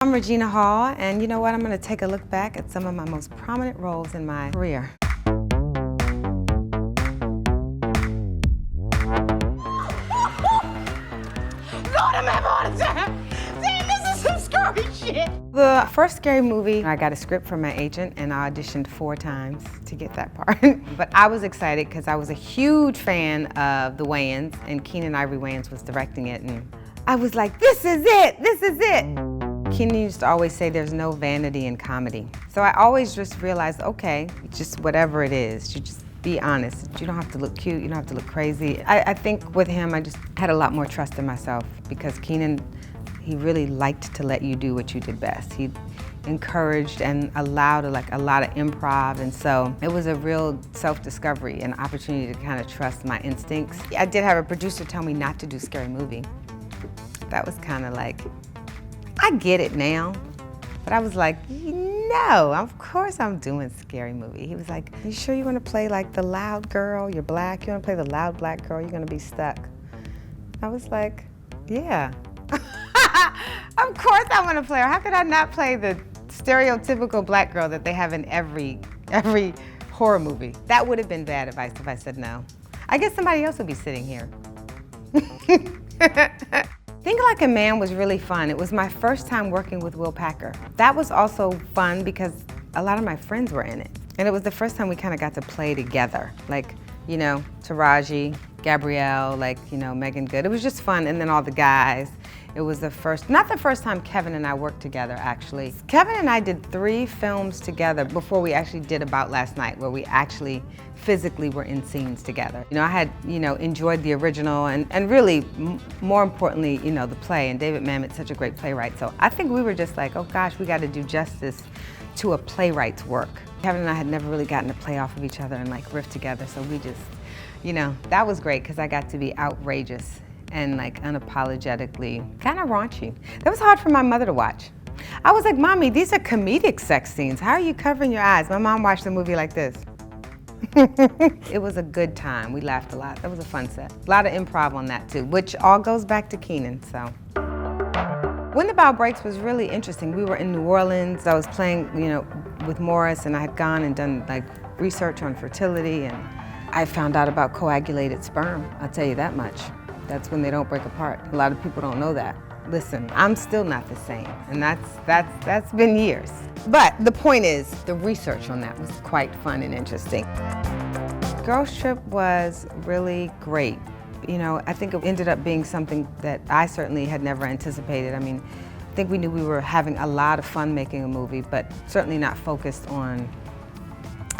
I'm Regina Hall, and you know what? I'm going to take a look back at some of my most prominent roles in my career. Lord, I'm having a heart attack. Damn, this is some scary shit. The first scary movie, I got a script from my agent and I auditioned 4 times to get that part. But I was excited because I was a huge fan of the Wayans, and Keenan Ivory Wayans was directing it, and I was like, this is it, this is it. Keenan used to always say there's no vanity in comedy. So I always just realized, okay, just whatever it is, you just be honest. You don't have to look cute, you don't have to look crazy. I think with him, I just had a lot more trust in myself because Keenan, he really liked to let you do what you did best. He encouraged and allowed a lot of improv, and so it was a real self-discovery and opportunity to kind of trust my instincts. I did have a producer tell me not to do Scary Movie. That was kind of like, I get it now, but I was like, no, of course I'm doing Scary Movie. He was like, you sure you want to play like the loud girl? You're black, you want to play the loud black girl? You're going to be stuck. I was like, yeah. Of course I want to play her. How could I not play the stereotypical black girl that they have in every horror movie? That would have been bad advice if I said no. I guess somebody else would be sitting here. Think Like a Man was really fun. It was my first time working with Will Packer. That was also fun because a lot of my friends were in it. And it was the first time we kind of got to play together. Like, you know, Taraji, Gabrielle, like, you know, Megan Good. It was just fun, and then all the guys. It was the first, not the first time Kevin and I worked together, actually. Kevin and I did 3 films together before we actually did About Last Night, where we actually physically were in scenes together. You know, I had, you know, enjoyed the original and really, more importantly, you know, the play, and David Mamet's such a great playwright. So I think we were just like, oh gosh, we got to do justice to a playwright's work. Kevin and I had never really gotten to play off of each other and like riff together, so we just, you know, that was great because I got to be outrageous and like unapologetically kind of raunchy. That was hard for my mother to watch. I was like, Mommy, these are comedic sex scenes. How are you covering your eyes? My mom watched the movie like this. It was a good time. We laughed a lot. That was a fun set. A lot of improv on that too, which all goes back to Keenan, so. When the Bow Breaks was really interesting. We were in New Orleans. I was playing, you know, with Morris, and I had gone and done like research on fertility, and I found out about coagulated sperm. I'll tell you that much. That's when they don't break apart. A lot of people don't know that. Listen, I'm still not the same, and that's been years. But the point is, the research on that was quite fun and interesting. Girls Trip was really great. You know, I think it ended up being something that I certainly had never anticipated. I mean, I think we knew we were having a lot of fun making a movie, but certainly not focused on,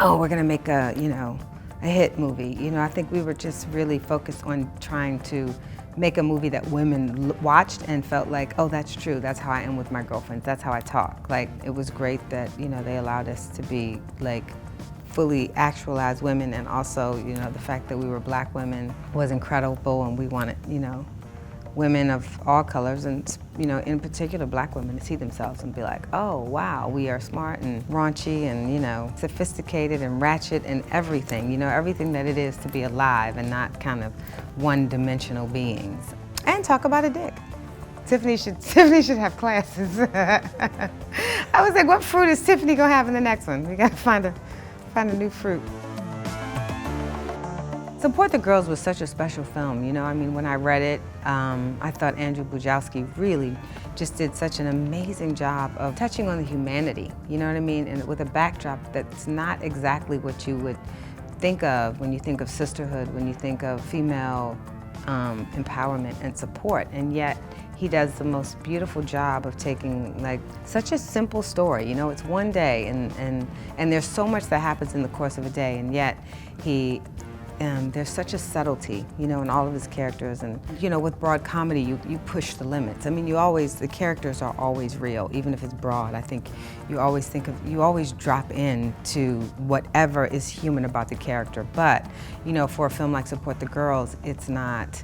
oh, we're gonna make a, you know, a hit movie. You know, I think we were just really focused on trying to make a movie that women watched and felt like, oh, that's true. That's how I am with my girlfriends. That's how I talk. Like, it was great that, you know, they allowed us to be like fully actualized women, and also, you know, the fact that we were black women was incredible, and we wanted, you know, women of all colors, and, you know, in particular black women, to see themselves and be like, oh wow, we are smart and raunchy and, you know, sophisticated and ratchet and everything, you know, everything that it is to be alive and not kind of one-dimensional beings. And talk about a dick. Tiffany should have classes. I was like, what fruit is Tiffany gonna have in the next one? We gotta find a new fruit. Support the Girls was such a special film, you know. I mean, when I read it, I thought Andrew Bujalski really just did such an amazing job of touching on the humanity, you know what I mean? And with a backdrop that's not exactly what you would think of when you think of sisterhood, when you think of female empowerment and support, and yet he does the most beautiful job of taking like such a simple story. You know, it's one day, and there's so much that happens in the course of a day, and yet there's such a subtlety, you know, in all of his characters. And, you know, with broad comedy, you push the limits. I mean, the characters are always real, even if it's broad. I think you always drop into whatever is human about the character. But, you know, for a film like Support the Girls, it's not,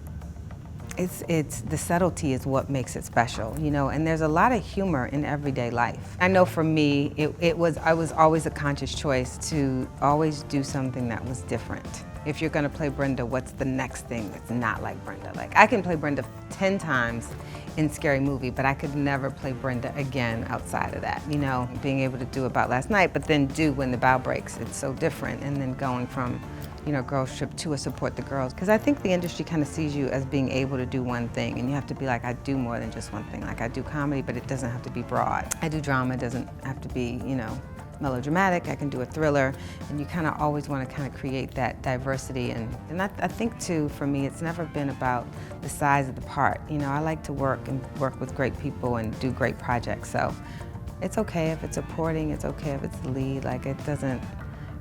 it's the subtlety is what makes it special, you know, and there's a lot of humor in everyday life. I know for me, I was always a conscious choice to always do something that was different. if you're gonna play Brenda, what's the next thing that's not like Brenda? Like, I can play Brenda 10 times in Scary Movie, but I could never play Brenda again outside of that. You know, being able to do About Last Night, but then do When the Bow Breaks, it's so different. And then going from, you know, Girls Trip to a Support the Girls. Because I think the industry kind of sees you as being able to do one thing, and you have to be like, I do more than just one thing. Like, I do comedy, but it doesn't have to be broad. I do drama, it doesn't have to be, you know, melodramatic. I can do a thriller, and you kind of always want to kind of create that diversity. And I think too, for me, it's never been about the size of the part. You know, I like to work with great people and do great projects. So it's okay if it's supporting, it's okay if it's the lead. Like, it doesn't,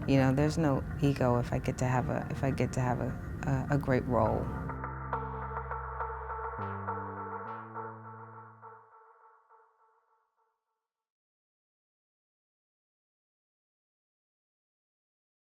you know, there's no ego if I get to have a great role.